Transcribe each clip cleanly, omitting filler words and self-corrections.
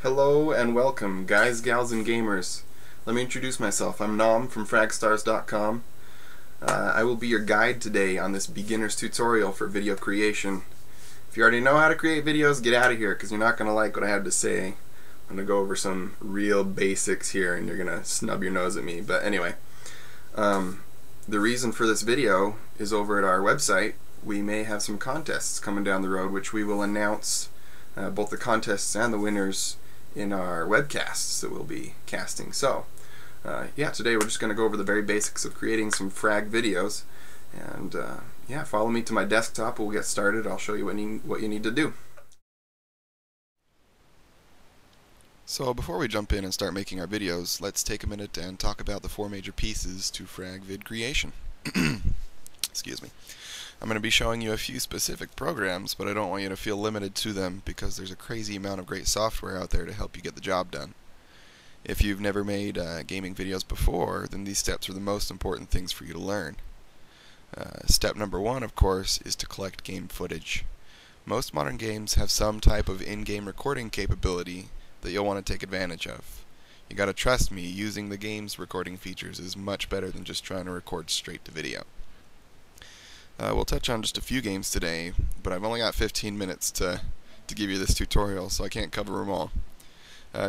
Hello and welcome, guys, gals, and gamers. Let me introduce myself. I'm Nom from Fragstarz.com. I will be your guide today on this beginner's tutorial for video creation. If you already know how to create videos, get out of here because you're not going to like what I have to say. I'm going to go over some real basics here and you're going to snub your nose at me. But anyway, the reason for this video is over at our website. We may have some contests coming down the road, which we will announce both the contests and the winners in our webcasts that we'll be casting. So yeah, today we're just going to go over the very basics of creating some frag videos, and yeah, follow me to my desktop. We'll get started. I'll show you what you need to do. So before we jump in and start making our videos, let's take a minute and talk about the four major pieces to frag vid creation. Excuse me. I'm going to be showing you a few specific programs, but I don't want you to feel limited to them because there's a crazy amount of great software out there to help you get the job done. If you've never made gaming videos before, then these steps are the most important things for you to learn. Step number one, of course, is to collect game footage. Most modern games have some type of in-game recording capability that you'll want to take advantage of. You gotta trust me, using the game's recording features is much better than just trying to record straight to video. We'll touch on just a few games today, but I've only got 15 minutes to give you this tutorial, so I can't cover them all.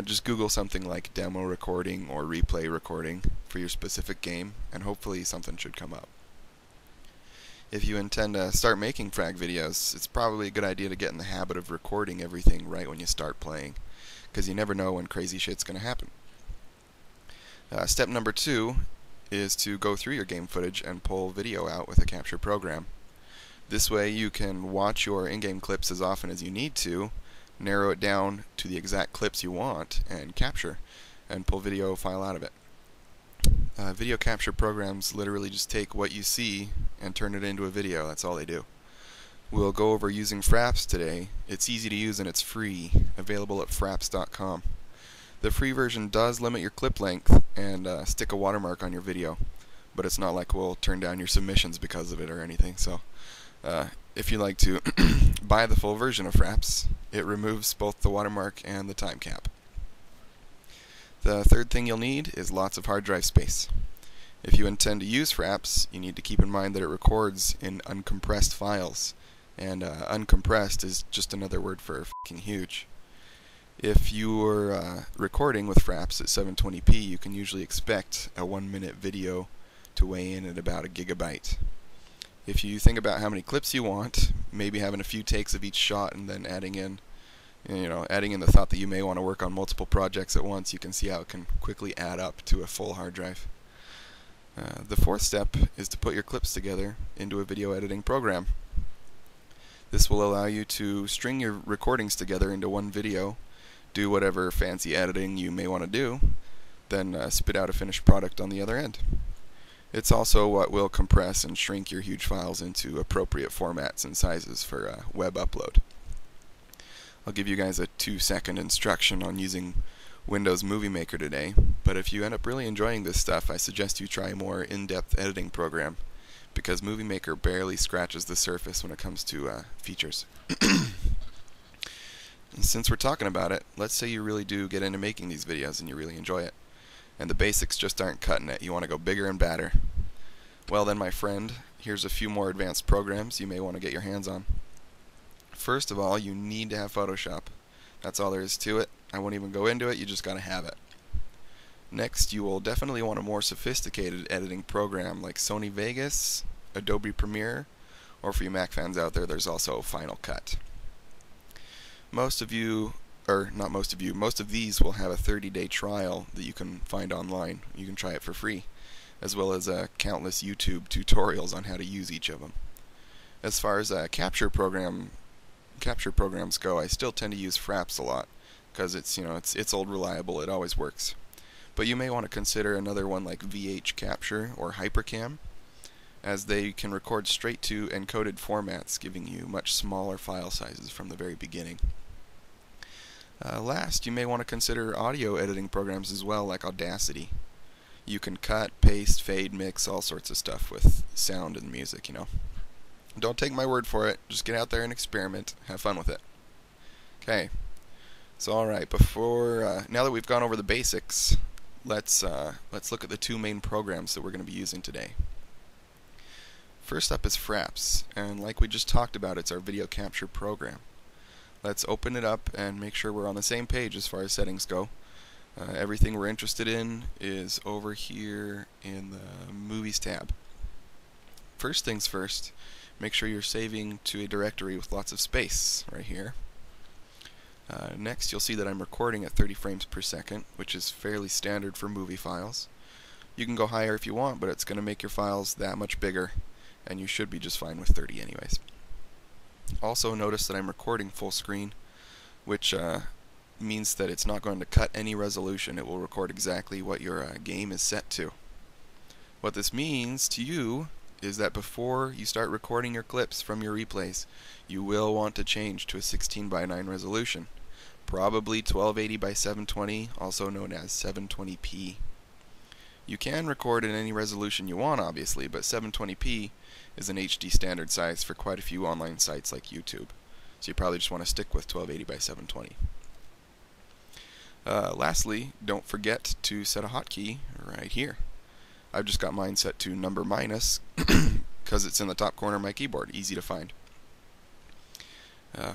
Just Google something like demo recording or replay recording for your specific game, and hopefully something should come up. If you intend to start making frag videos, it's probably a good idea to get in the habit of recording everything right when you start playing, because you never know when crazy shit's going to happen. Step number two is to go through your game footage and pull video out with a capture program. This way you can watch your in-game clips as often as you need to, narrow it down to the exact clips you want, and capture and pull video file out of it. Video capture programs literally just take what you see and turn it into a video. That's all they do. We'll go over using Fraps today. It's easy to use and it's free, available at fraps.com. The free version does limit your clip length and stick a watermark on your video, but it's not like we'll turn down your submissions because of it or anything. So if you like to buy the full version of Fraps, it removes both the watermark and the time cap. The third thing you'll need is lots of hard drive space. If you intend to use Fraps, you need to keep in mind that it records in uncompressed files, and uncompressed is just another word for fucking huge. If you were recording with Fraps at 720p, you can usually expect a 1-minute video to weigh in at about 1 gigabyte. If you think about how many clips you want, maybe having a few takes of each shot and then adding in the thought that you may want to work on multiple projects at once, you can see how it can quickly add up to a full hard drive. The fourth step is to put your clips together into a video editing program. This will allow you to string your recordings together into one video, do whatever fancy editing you may want to do, then spit out a finished product on the other end. It's also what will compress and shrink your huge files into appropriate formats and sizes for web upload. I'll give you guys a 2-second instruction on using Windows Movie Maker today, but if you end up really enjoying this stuff, I suggest you try a more in-depth editing program, because Movie Maker barely scratches the surface when it comes to features. And since we're talking about it, let's say you really do get into making these videos and you really enjoy it, and the basics just aren't cutting it. You want to go bigger and badder. Well then, my friend, here's a few more advanced programs you may want to get your hands on. First of all, you need to have Photoshop. That's all there is to it. I won't even go into it, you just gotta have it. Next, you will definitely want a more sophisticated editing program like Sony Vegas, Adobe Premiere, or for you Mac fans out there, there's also Final Cut. Most of these will have a 30-day trial that you can find online. You can try it for free, as well as countless YouTube tutorials on how to use each of them. As far as capture programs go, I still tend to use Fraps a lot because it's old reliable. It always works. But you may want to consider another one like VH Capture or Hypercam, as they can record straight to encoded formats, giving you much smaller file sizes from the very beginning. Last, you may want to consider audio editing programs as well, like Audacity. You can cut, paste, fade, mix, all sorts of stuff with sound and music, Don't take my word for it, just get out there and experiment, have fun with it. Okay, So alright, before now that we've gone over the basics, let's look at the two main programs that we're going to be using today. First up is Fraps, and like we just talked about, it's our video capture program. Let's open it up and make sure we're on the same page as far as settings go. Everything we're interested in is over here in the Movies tab. First things first, make sure you're saving to a directory with lots of space right here. Next, you'll see that I'm recording at 30 frames per second, which is fairly standard for movie files. You can go higher if you want, but it's going to make your files that much bigger, and you should be just fine with 30 anyways. Also notice that I'm recording full screen, which means that it's not going to cut any resolution. It will record exactly what your game is set to. What this means to you is that before you start recording your clips from your replays, you will want to change to a 16:9 resolution. Probably 1280 by 720, also known as 720p. You can record in any resolution you want, obviously, but 720p is an HD standard size for quite a few online sites like YouTube. So you probably just want to stick with 1280 by 720. Lastly, don't forget to set a hotkey right here. I've just got mine set to number minus because it's in the top corner of my keyboard, easy to find.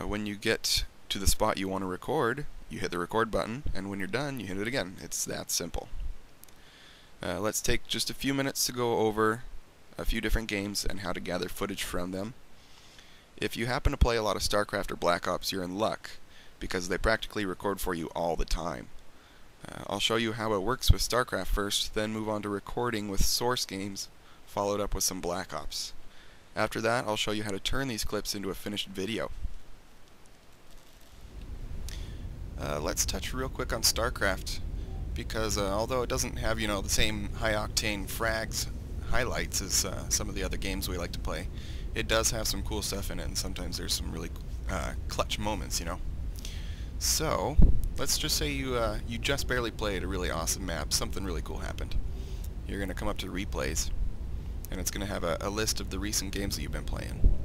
When you get to the spot you want to record, you hit the record button, and when you're done, you hit it again. It's that simple. Let's take just a few minutes to go over a few different games and how to gather footage from them. If you happen to play a lot of StarCraft or Black Ops, you're in luck, because they practically record for you all the time. I'll show you how it works with StarCraft first, then move on to recording with source games, followed up with some Black Ops. After that, I'll show you how to turn these clips into a finished video. Let's touch real quick on StarCraft, because although it doesn't have, the same high-octane frags highlights as some of the other games we like to play, it does have some cool stuff in it, and sometimes there's some really clutch moments, So, let's just say you just barely played a really awesome map, something really cool happened. You're going to come up to replays, and it's going to have a list of the recent games that you've been playing.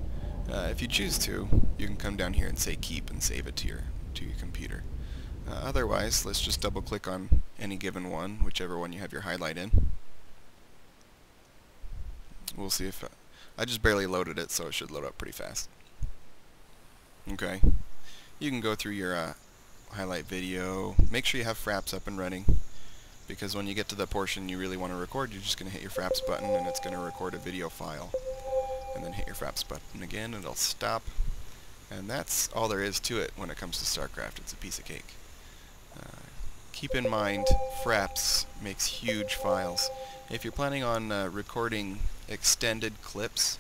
If you choose to, you can come down here and say keep and save it to your computer. Otherwise, let's just double click on any given one, whichever one you have your highlight in. We'll see if I just barely loaded it, so it should load up pretty fast. Okay, you can go through your highlight video. Make sure you have Fraps up and running, because when you get to the portion you really want to record, you're just going to hit your Fraps button and it's going to record a video file. And then hit your Fraps button again, it'll stop. And that's all there is to it when it comes to StarCraft. It's a piece of cake. Keep in mind, Fraps makes huge files. If you're planning on recording extended clips,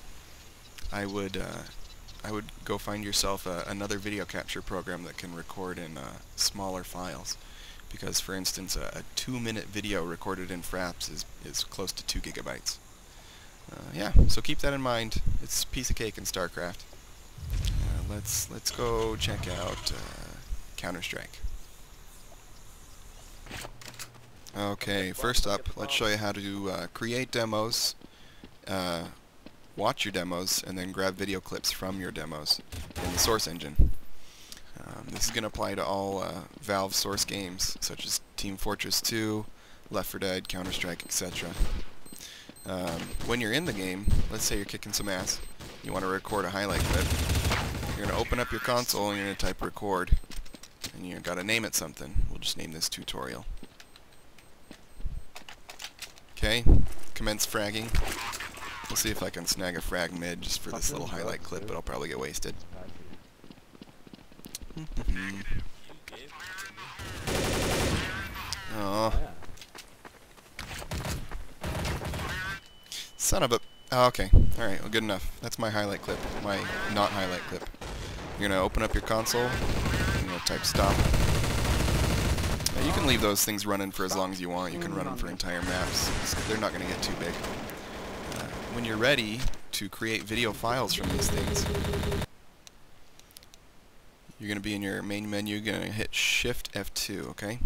I would go find yourself another video capture program that can record in smaller files. Because, for instance, a 2-minute video recorded in Fraps is close to 2 gigabytes. Yeah, so keep that in mind. It's a piece of cake in StarCraft. Let's go check out Counter-Strike. Okay, first up, let's show you how to create demos, watch your demos, and then grab video clips from your demos in the source engine. This is going to apply to all Valve source games, such as Team Fortress 2, Left 4 Dead, Counter-Strike, etc. When you're in the game, let's say you're kicking some ass, you want to record a highlight clip, you're going to open up your console and you're going to type record, and you've got to name it something. We'll just name this tutorial. Okay, commence fragging. We'll see if I can snag a frag mid just for this little highlight clip, but I'll probably get wasted. Oh. Son of a... Oh, okay. Alright, well, good enough. That's my highlight clip. My not highlight clip. You're going to open up your console. You're going to type stop. Now, you can leave those things running for as long as you want. You can run them for entire maps. They're not going to get too big. When you're ready to create video files from these things, you're going to be in your main menu. You're going to hit Shift F2, okay?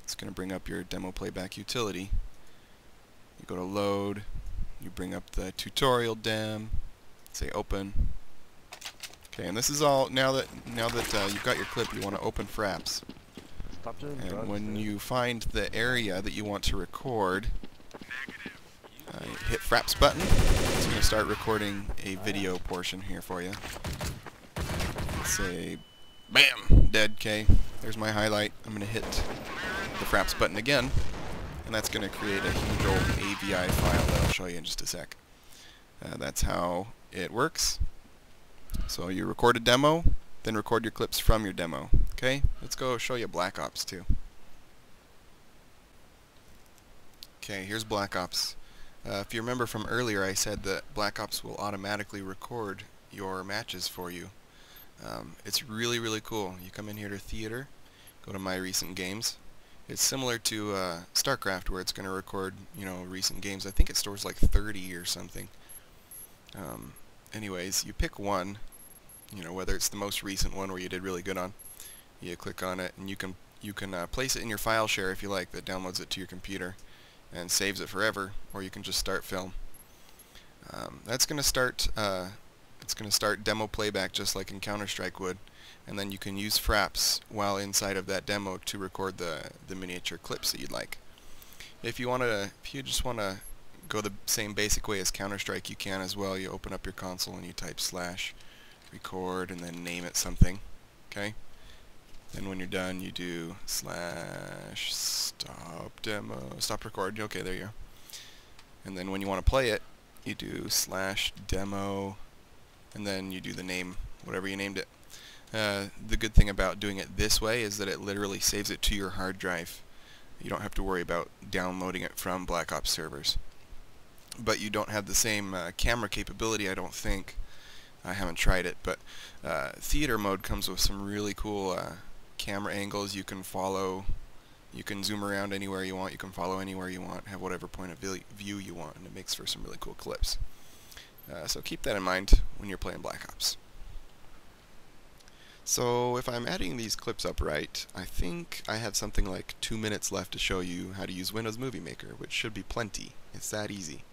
It's going to bring up your demo playback utility. You go to load. You bring up the tutorial dem. Say open. Okay, and this is all now that you've got your clip. You want to open Fraps. And when you find the area that you want to record, hit Fraps button. It's going to start recording a video portion here for you. Say, bam, dead, okay. There's my highlight. I'm going to hit the Fraps button again, and that's going to create a huge old AVI file that I'll show you in just a sec. That's how it works. So you record a demo, then record your clips from your demo. Okay, let's go show you Black Ops 2. Okay, here's Black Ops. If you remember from earlier, I said that Black Ops will automatically record your matches for you. It's really, really cool. You come in here to Theater, go to My Recent Games. It's similar to StarCraft, where it's going to record, recent games. I think it stores like 30 or something. Anyways, you pick one, whether it's the most recent one where you did really good on. You click on it, and you can place it in your file share if you like, that downloads it to your computer and saves it forever, or you can just start film. That's going to start. It's going to start demo playback just like in Counter-Strike would, and then you can use Fraps while inside of that demo to record the miniature clips that you'd like. If you just want to go the same basic way as Counter-Strike, you can as well. You open up your console and you type /record and then name it something. Okay. Then when you're done, you do /stop demo, stop record. Okay, there you go. And then when you want to play it, you do /demo, and then you do the name, whatever you named it. The good thing about doing it this way is that it literally saves it to your hard drive. You don't have to worry about downloading it from Black Ops servers. But you don't have the same camera capability, I don't think. I haven't tried it, but Theater mode comes with some really cool camera angles. You can follow, you can zoom around anywhere you want, you can follow anywhere you want, have whatever point of view you want, and it makes for some really cool clips. So keep that in mind when you're playing Black Ops. So if I'm adding these clips up right, I think I have something like 2 minutes left to show you how to use Windows Movie Maker, which should be plenty. It's that easy.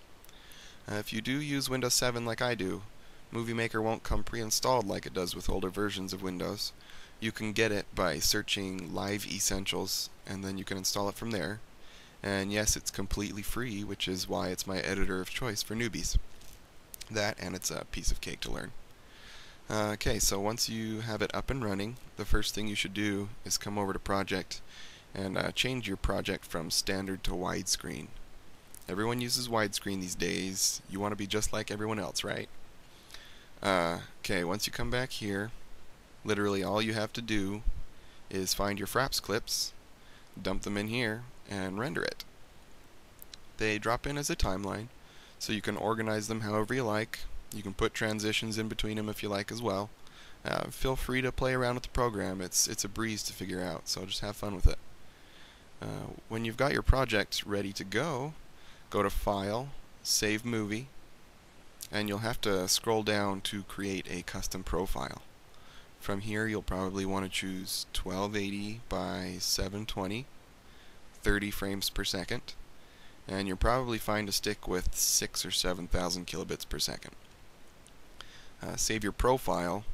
If you do use Windows 7 like I do, Movie Maker won't come pre-installed like it does with older versions of Windows. You can get it by searching Live Essentials, and then you can install it from there. And yes, it's completely free, which is why it's my editor of choice for newbies. That, and it's a piece of cake to learn. Okay, so once you have it up and running, the first thing you should do is come over to Project and change your project from standard to widescreen. Everyone uses widescreen these days. You want to be just like everyone else, right? Okay, once you come back here, literally all you have to do is find your Fraps clips, dump them in here, and render it. They drop in as a timeline, so you can organize them however you like. You can put transitions in between them if you like as well. Feel free to play around with the program. It's a breeze to figure out, so just have fun with it. When you've got your project ready to go, go to File, Save Movie, and you'll have to scroll down to create a custom profile. From here, you'll probably want to choose 1280 by 720, 30 frames per second, and you'll probably find a stick with 6,000 or 7,000 kilobits per second. Save your profile,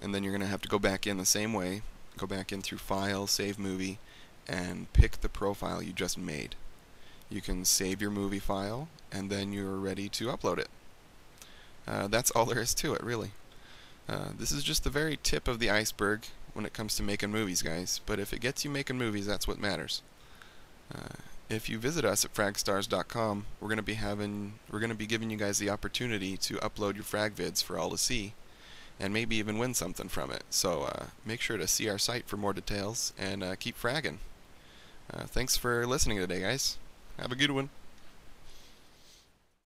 and then you're going to have to go back in the same way. Go back in through File, Save Movie, and pick the profile you just made. You can save your movie file, and then you're ready to upload it. That's all there is to it, really. This is just the very tip of the iceberg when it comes to making movies, guys. But if it gets you making movies, that's what matters. If you visit us at Fragstarz.com, we're going to be giving you guys the opportunity to upload your frag vids for all to see, and maybe even win something from it. So make sure to see our site for more details, and keep fragging. Thanks for listening today, guys. Have a good one.